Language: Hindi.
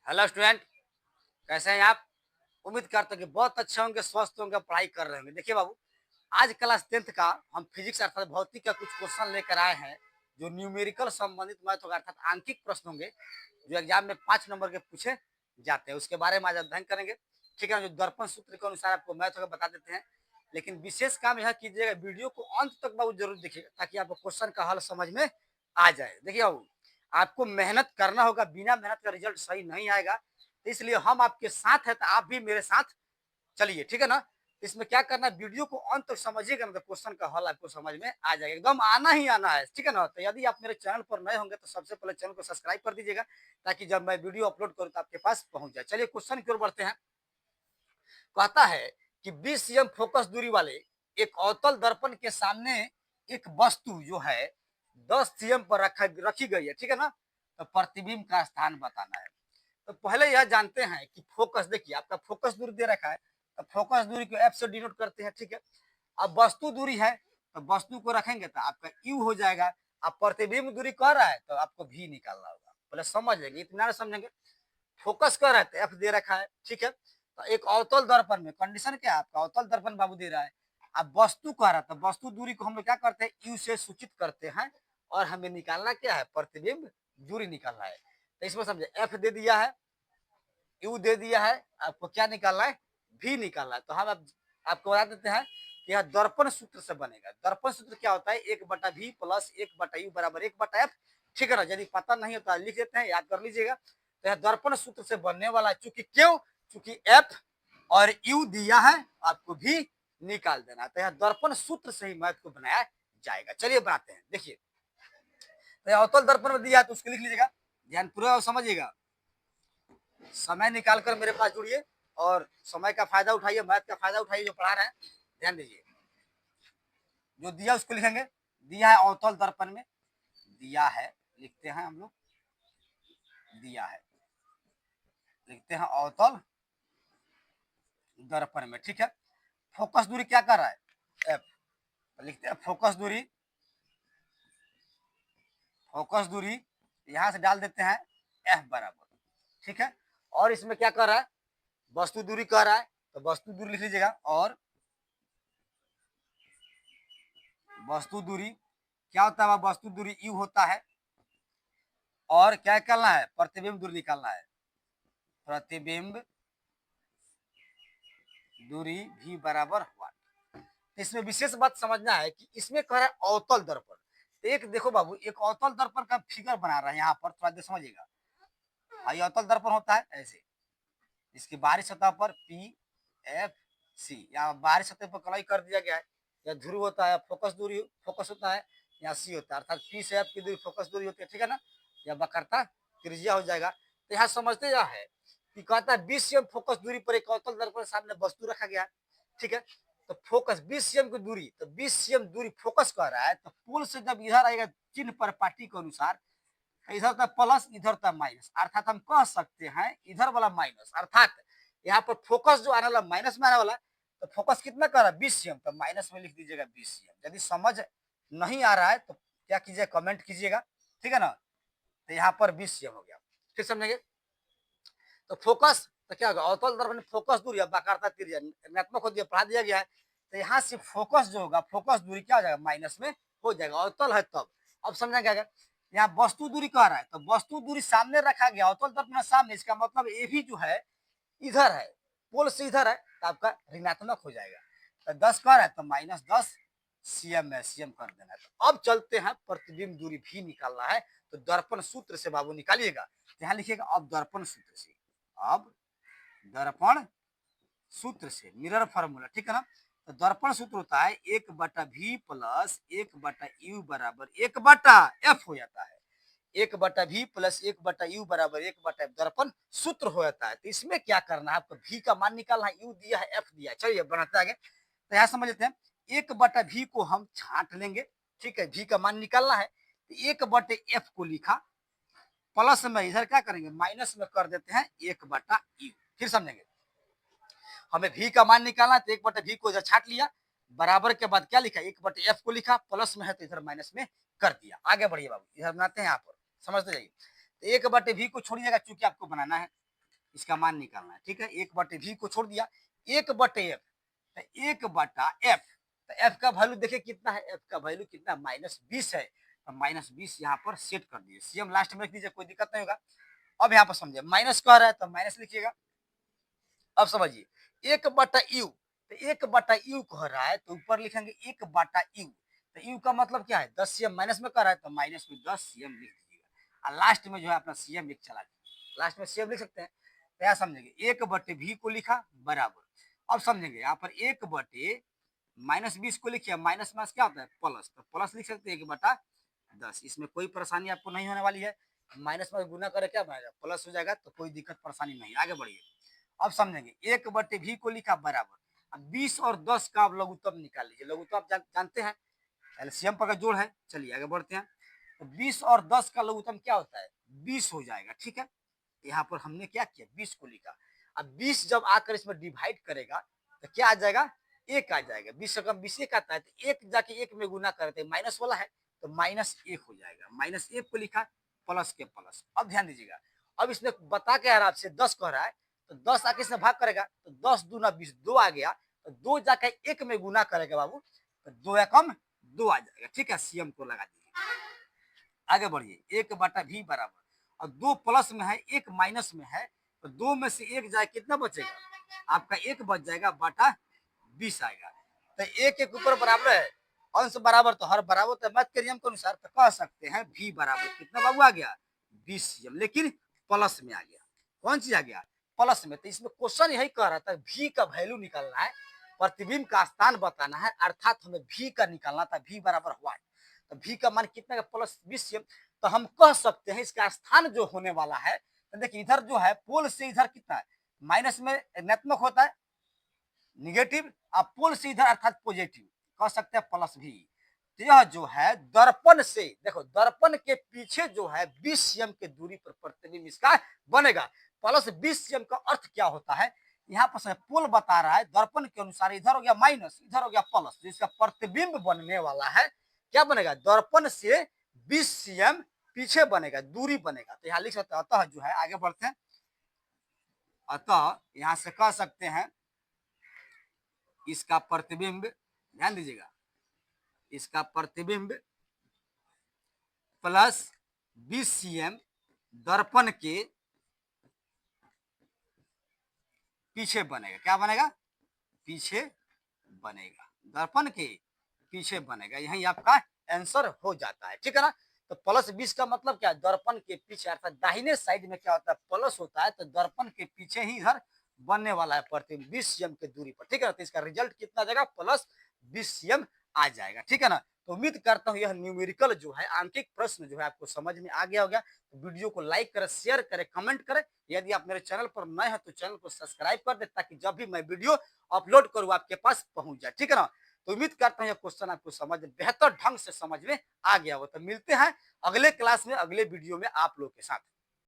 हेलो स्टूडेंट, कैसे हैं आप? उम्मीद करते हैं कि बहुत अच्छे होंगे, स्वस्थ होंगे, पढ़ाई कर रहे होंगे। देखिए बाबू, आज क्लास 10th का हम फिजिक्स अर्थात भौतिक का कुछ क्वेश्चन लेकर आए हैं जो न्यूमेरिकल संबंधित मैथ होगा अर्थात आंकिक प्रश्न होंगे जो एग्जाम में 5 नंबर के पूछे जाते हैं। उसके बारे में आज अध्ययन करेंगे। ठीक है, जो दर्पण सूत्र के अनुसार आपको मैथ होगा बता देते हैं, लेकिन विशेष काम यह कीजिएगा, वीडियो को अंत तक बाबू जरूर देखिएगा ताकि आपको क्वेश्चन का हल समझ में आ जाए। देखिए बाबू, आपको मेहनत करना होगा, बिना मेहनत का रिजल्ट सही नहीं आएगा। तो इसलिए हम आपके साथ हैं, तो आप भी मेरे साथ चलिए, ठीक है ना। इसमें क्या करना है, वीडियो को अंत तक समझिएगा ना, तो क्वेश्चन का हल आपको समझ में आ जाएगा। एकदम आना ही आना है, ठीक है ना। तो यदि आप मेरे चैनल पर नए होंगे तो सबसे पहले चैनल को सब्सक्राइब कर दीजिएगा ताकि जब मैं वीडियो अपलोड करूँ तो आपके पास पहुंच जाए। चलिए क्वेश्चन की ओर बढ़ते हैं। कहता है कि 20 cm फोकस दूरी वाले एक अवतल दर्पण के सामने एक वस्तु जो है 10 cm पर रखी गई है, ठीक है ना। तो प्रतिबिंब का स्थान बताना है। तो पहले यह जानते हैं कि फोकस, देखिए आपका फोकस दूरी दे रखा है, तो फोकस दूरी को एफ से डिनोट करते हैं, ठीक है। अब वस्तु दूरी है, तो वस्तु को रखेंगे तो आपका यू हो जाएगा। अब प्रतिबिंब दूरी कह रहा है तो आपको भी निकालना होगा। पहले समझ लेंगे, इतना समझेंगे। फोकस कर रहा है तो एफ दे रखा है, ठीक है। तो एक अवतल दर्पण में कंडीशन क्या है, आपका अवतल दर्पण बाबू दे रहा है। अब वस्तु कह रहा है तो वस्तु दूरी को हम लोग क्या करते हैं, यू से सूचित करते हैं और हमें निकालना क्या है, प्रतिबिंब दूरी निकालना है। तो इसमें समझे, एफ दे दिया है, यू दे दिया है, आपको क्या निकालना है, भी निकालना है। तो हम आपको बता देते हैं कि यह दर्पण सूत्र से बनेगा। दर्पण सूत्र क्या होता है, 1/v प्लस 1/u बराबर 1/f, ठीक है ना। यदि पता नहीं होता लिख देते हैं, याद कर लीजिएगा। तो यह दर्पण सूत्र से बनने वाला है। चूंकि क्यों, चूंकि एफ और यू दिया है, आपको भी निकाल देना। तो यह दर्पण सूत्र से ही मैथ को बनाया जाएगा। चलिए बनाते हैं। देखिए, तो अवतल दर्पण में दिया है तो उसको लिख लीजिएगा, ध्यान पूरा समझिएगा। समय निकाल कर मेरे पास जुड़िए और समय का फायदा उठाइए, मैथ का फायदा उठाइए, जो पढ़ा रहे हैं ध्यान दीजिए। जो दिया उसको लिखेंगे। दिया है अवतल दर्पण में, दिया है लिखते हैं हम लोग, दिया है लिखते हैं अवतल दर्पण में, ठीक है। फोकस दूरी क्या कर रहा है, एफ, तो लिखते हैं फोकस दूरी, फोकस दूरी यहां से डाल देते हैं एफ बराबर, ठीक है। और इसमें क्या कर रहा है, वस्तु दूरी कह रहा है, तो वस्तु दूरी लिख लीजिएगा। और वस्तु दूरी क्या होता है, वस्तु दूरी यू होता है। और क्या निकालना है, प्रतिबिंब दूरी निकालना है। प्रतिबिंब दूरी भी बराबर हुआ। इसमें विशेष बात समझना है कि इसमें कह रहा है अवतल दर्पण। तो एक देखो बाबू, एक अवतल दर्पण का फिगर बना रहा है यहाँ पर, थोड़ा देर समझिएगा। ये अवतल दर्पण होता है ऐसे, इसकी बाहरी सतह पर पी एफ सी, या बाहरी सतह पर कलाई कर दिया गया है। या ध्रुव होता है, फोकस दूरी फोकस होता है, या सी होता है, अर्थात पी से एफ की दूरी फोकस दूरी होती है, ठीक है ना। या वक्रता त्रिज्या हो जाएगा। तो यहाँ समझते यह है कि कहता है 20 cm फोकस दूरी पर एक अवतल दर्पण सामने वस्तु रखा गया, ठीक है। तो फोकस 20 cm की दूरी, तो 20 cm दूरी फोकस कर रहा है, तो पोल से जब इधर आएगा चिन्ह पर पार्टी के अनुसार, इधर था प्लस इधर था माइनस, अर्थात हम कह सकते हैं इधर वाला माइनस, अर्थात यहाँ पर फोकस जो आने वाला माइनस में आने वाला, तो फोकस कितना कर रहा है 20 cm, तो माइनस में लिख दीजिएगा 20 cm। यदि समझ नहीं आ रहा है तो क्या कीजिए, कमेंट कीजिएगा, ठीक है ना। तो यहाँ पर 20 cm हो गया, फिर समझेंगे। तो फोकस तो क्या होगा, अवतल दर्पण फोकस दूरी वक्रता त्रिज्या ऋणात्मक हो दिया, पढ़ा दिया गया है। तो यहाँ से फोकस जो होगा, फोकस दूरी क्या हो जाएगा, माइनस में हो जाएगा, अवतल है तब। अब समझा क्या, यहाँ वस्तु दूरी कह रहा है, तो वस्तु दूरी सामने रखा गया, अवतल दर्पण सामने, इसका मतलब ये भी जो है इधर है, पोल से इधर है, तो आपका ऋणात्मक हो जाएगा। तो 10 कह रहा है तो -10 cm में cm कर देना है। तो अब चलते हैं, प्रतिबिंब दूरी भी निकालना है, तो दर्पण सूत्र से बाबू निकालिएगा। यहाँ लिखिएगा अब दर्पण सूत्र से, अब दर्पण सूत्र से, मिरर फार्मूला, ठीक है ना। तो दर्पण सूत्र होता है 1/v प्लस 1/u बराबर 1/f हो जाता है। 1/v प्लस 1/u बराबर 1/f दर्पण सूत्र हो जाता है। तो इसमें क्या करना है, आपको v का मान निकालना है, u दिया है, f दिया है। चलिए बनाते आगे। तो यहाँ समझ लेते हैं, 1/v को हम छांट लेंगे, ठीक है, v का मान निकालना है। तो 1/f को लिखा, प्लस में इधर क्या करेंगे, माइनस में कर देते हैं 1/u। फिर समझेंगे, हमें v का मान निकालना है, तो 1/v को इधर छाट लिया, बराबर के बाद क्या लिखा, 1/f को लिखा, प्लस में है तो इधर माइनस में कर दिया। आगे बढ़िए बाबू, इधर बनाते हैं, यहाँ पर समझते जाइए। तो 1/v को छोड़िएगा चूंकि आपको बनाना है, इसका मान निकालना है। ठीक है, 1/v को छोड़ दिया, 1/f, तो 1/f, तो f का वैल्यू देखिए कितना है, f का वैल्यू कितना -20 है, तो -20 यहाँ पर सेट कर दिए, सीएम लास्ट में रख दीजिए, कोई दिक्कत नहीं होगा। अब यहाँ पर समझिए माइनस कह रहा है तो माइनस लिखिएगा। अब समझिए 1/u, तो 1/u कह रहा है तो ऊपर लिखेंगे 1/u, तो u का मतलब क्या है 10 सीएम, माइनस में कर रहा है तो माइनस में 10 सीएम लिख दीजिएगा, और लास्ट में जो है अपना सीएम लिख चला जाए, लास्ट में सीएम लिख सकते हैं। तो यह समझेंगे 1/v को लिखा बराबर, अब समझेंगे यहाँ पर 1/-20 को लिखिए, माइनस माइनस क्या होता है प्लस, तो प्लस लिख सकते हैं 1/10, इसमें कोई परेशानी आपको नहीं होने वाली है, माइनस में गुना करे क्या बनेगा प्लस हो जाएगा, तो कोई दिक्कत परेशानी नहीं, आगे बढ़िए। अब समझेंगे 1/v को लिखा बराबर, अब 20 और 10 का आप लघुत्तम निकाल लीजिए, लघुत्तम आप जानते हैं एलसीएम पर का जोड़ है। चलिए आगे बढ़ते हैं, तो 20 और 10 का लघुत्तम क्या होता है 20 हो जाएगा। ठीक है, यहाँ पर हमने क्या किया 20 को लिखा, अब 20 जब आकर इसमें डिवाइड करेगा तो क्या आ जाएगा 1 आ जाएगा, 20 से कम 20 1 आता है, तो 1 जाके 1 में गुना करते माइनस वाला है तो -1 हो जाएगा, -1 को लिखा प्लस के प्लस। अब ध्यान दीजिएगा, अब इसने बता के यार आपसे 10 कह रहा है, तो 10 आके इसमें भाग करेगा तो 10 दूना 20, 2 आ गया, तो 2 जाके 1 में गुना करेगा बाबू, तो 2 या कम 2 आ जाएगा। ठीक है, सीएम को लगा दीजिए, आगे बढ़िए 1/v बराबर, और 2 प्लस में है 1 माइनस में है, तो 2 में से 1 जाए कितना बचेगा आपका 1 बच जाएगा बटा 20 आएगा, तो 1 1 ऊपर बराबर है, अंश बराबर तो हर बराबर, तो मैथ के नियम के अनुसार तो कह सकते हैं v बराबर कितना बाबू आ गया 20 सीएम, लेकिन प्लस में आ गया, कौन चीज आ गया प्लस में। तो इसमें क्वेश्चन यही कह रहा था v का वैल्यू निकालना है, प्रतिबिंब का स्थान बताना है, अर्थात हमें v का निकालना था, v बराबर व्हाट, तो v का मान कितना का +20 सीएम, तो हम कह सकते हैं इसका स्थान जो होने वाला है, तो देखिए इधर जो है पोल से इधर कितना है माइनस में ऋणात्मक होता है निगेटिव, अब पोल से इधर अर्थात पॉजिटिव, कह सकते हैं +v, तो यह जो है दर्पण से, देखो दर्पण के पीछे जो है 20 सीएम के दूरी पर प्रतिबिंब इसका बनेगा, +20 सीएम का अर्थ क्या होता है, यहाँ पर पोल बता रहा है दर्पण के अनुसार, इधर हो गया माइनस इधर हो गया प्लस, जिसका प्रतिबिंब बनने वाला है क्या बनेगा दर्पण से 20 सीएम पीछे बनेगा, दूरी बनेगा, तो यहाँ लिख सकते हैं। अतः जो है आगे बढ़ते हैं, अतः यहां से कह सकते हैं इसका प्रतिबिंब, ध्यान दीजिएगा, इसका प्रतिबिंब +20 सीएम दर्पण के पीछे बनेगा, क्या बनेगा पीछे बनेगा, दर्पण के पीछे बनेगा, यही आपका आंसर हो जाता है। ठीक है ना, तो +20 का मतलब क्या है दर्पण के पीछे, अर्थात दाहिने साइड में क्या होता है प्लस होता है, तो दर्पण के पीछे ही इधर बनने वाला है प्रतिबिंब 20 सीएम के दूरी पर। ठीक है ना, तो इसका रिजल्ट कितना जाएगा +20 सीएम आ जाएगा। ठीक है ना, तो उम्मीद करता हूँ यह न्यूमेरिकल जो है आंकिक प्रश्न जो है आपको समझ में आ गया होगा, तो वीडियो को लाइक करें, शेयर करें, कमेंट करें, यदि आप मेरे चैनल पर नए हैं तो चैनल को सब्सक्राइब कर दे, ताकि जब भी मैं वीडियो अपलोड करूँ आपके पास पहुंच जाए। ठीक है ना, तो उम्मीद करता हूँ यह क्वेश्चन आपको समझ बेहतर ढंग से समझ में आ गया हो, तो मिलते हैं अगले क्लास में अगले वीडियो में आप लोग के साथ।